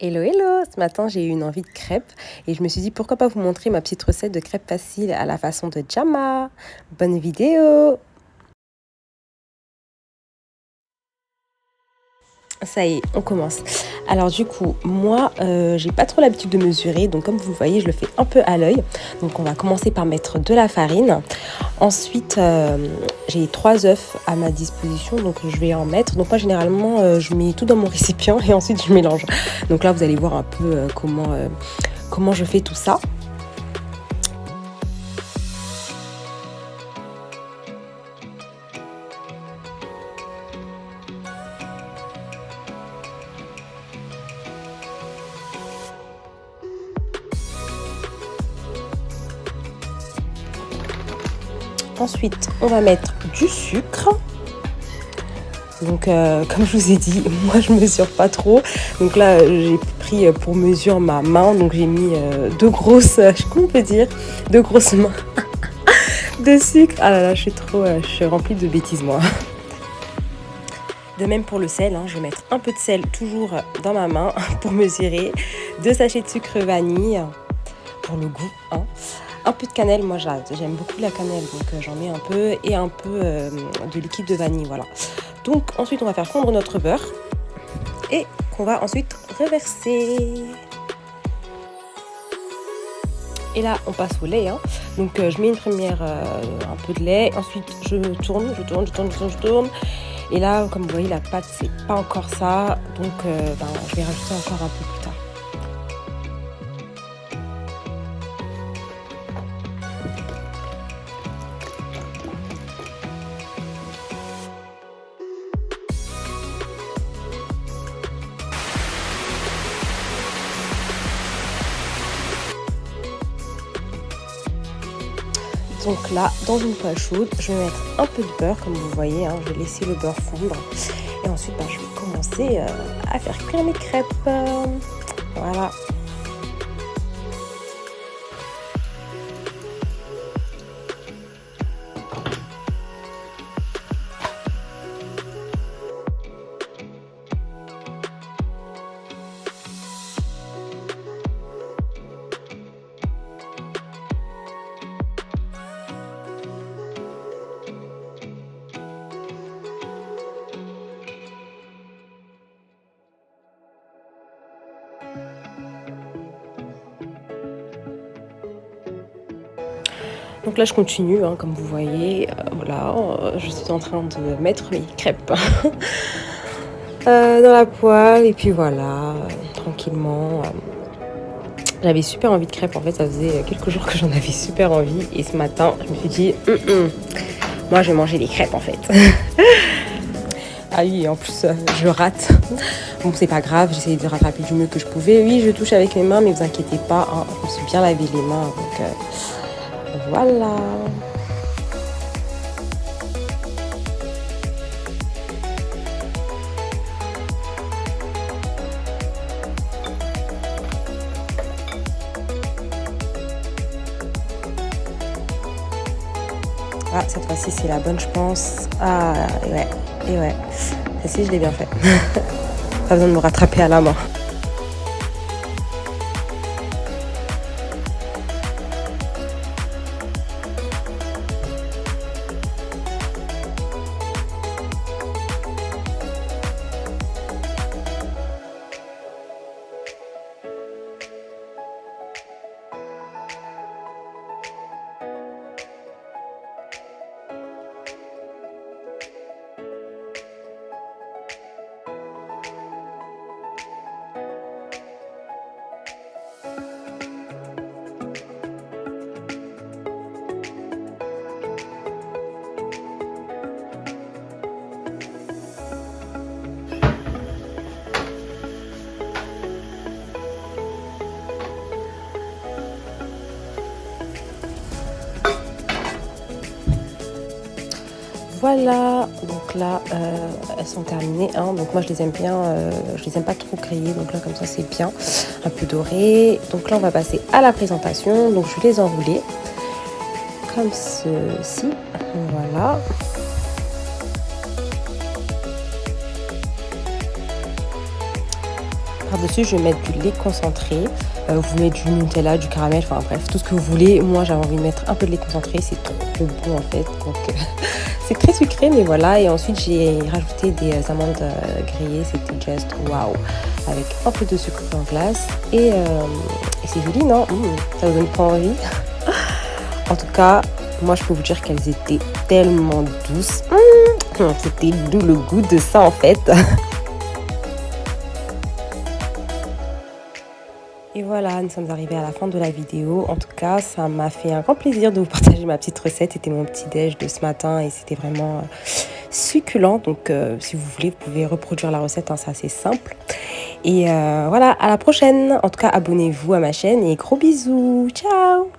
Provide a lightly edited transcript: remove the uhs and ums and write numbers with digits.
Hello, hello! Ce matin, j'ai eu une envie de crêpes et je me suis dit pourquoi pas vous montrer ma petite recette de crêpes faciles à la façon de Jama. Bonne vidéo! Ça y est, on commence. Alors du coup, moi, j'ai pas trop l'habitude de mesurer, donc comme vous le voyez, je le fais un peu à l'œil. Donc on va commencer par mettre de la farine. Ensuite, j'ai 3 œufs à ma disposition, donc je vais en mettre. Donc moi, généralement, je mets tout dans mon récipient et ensuite je mélange. Donc là, vous allez voir un peu comment je fais tout ça. Ensuite, on va mettre du sucre. Donc, comme je vous ai dit, moi je mesure pas trop. Donc là, j'ai pris pour mesure ma main. Donc j'ai mis deux grosses, comment on peut dire, deux grosses mains de sucre. Ah là là, je suis remplie de bêtises moi. De même pour le sel, je vais mettre un peu de sel toujours dans ma main pour mesurer. 2 sachets de sucre vanille pour le goût. Un peu de cannelle, moi j'aime beaucoup la cannelle, donc j'en mets un peu et un peu de liquide de vanille, voilà. Donc ensuite on va faire fondre notre beurre et qu'on va ensuite reverser. Et là on passe au lait, donc je mets une première un peu de lait, ensuite je tourne. Et là comme vous voyez la pâte c'est pas encore ça, donc je vais rajouter encore un peu plus tard. Donc là, dans une poêle chaude, je vais mettre un peu de beurre, comme vous voyez, je vais laisser le beurre fondre. Et ensuite, je vais commencer à faire cuire mes crêpes. Voilà. Donc là, je continue, comme vous voyez. Voilà, je suis en train de mettre mes crêpes dans la poêle. Et puis voilà, tranquillement. J'avais super envie de crêpes. En fait, ça faisait quelques jours que j'en avais super envie. Et ce matin, je me suis dit, moi, je vais manger des crêpes, en fait. Ah oui, en plus, je rate. Bon, c'est pas grave, j'essayais de rattraper du mieux que je pouvais. Oui, je touche avec mes mains, mais vous inquiétez pas, je me suis bien lavé les mains. Donc, voilà. Ah, cette fois-ci, c'est la bonne, je pense. Ah, et ouais. Celle-ci, je l'ai bien fait. Pas besoin de me rattraper à la main. Voilà, donc là, elles sont terminées. Donc moi, je les aime bien, je les aime pas trop grillées. Donc là, comme ça, c'est bien. Un peu doré. Donc là, on va passer à la présentation. Donc je vais les enrouler comme ceci. Voilà. Par-dessus, je vais mettre du lait concentré. Vous mettez du Nutella, du caramel, enfin bref, tout ce que vous voulez. Moi, j'avais envie de mettre un peu de lait concentré, c'est trop bon en fait. Donc, c'est très sucré, mais voilà. Et ensuite, j'ai rajouté des amandes grillées. C'était just waouh, avec un peu de sucre en glace. Et c'est joli, non? Ça vous donne pas envie? En tout cas, moi, je peux vous dire qu'elles étaient tellement douces. C'était d'où le goût de ça en fait. Et voilà, nous sommes arrivés à la fin de la vidéo. En tout cas, ça m'a fait un grand plaisir de vous partager ma petite recette. C'était mon petit déj de ce matin et c'était vraiment succulent. Donc, si vous voulez, vous pouvez reproduire la recette, hein, c'est assez simple. Et voilà, à la prochaine. En tout cas, abonnez-vous à ma chaîne et gros bisous. Ciao!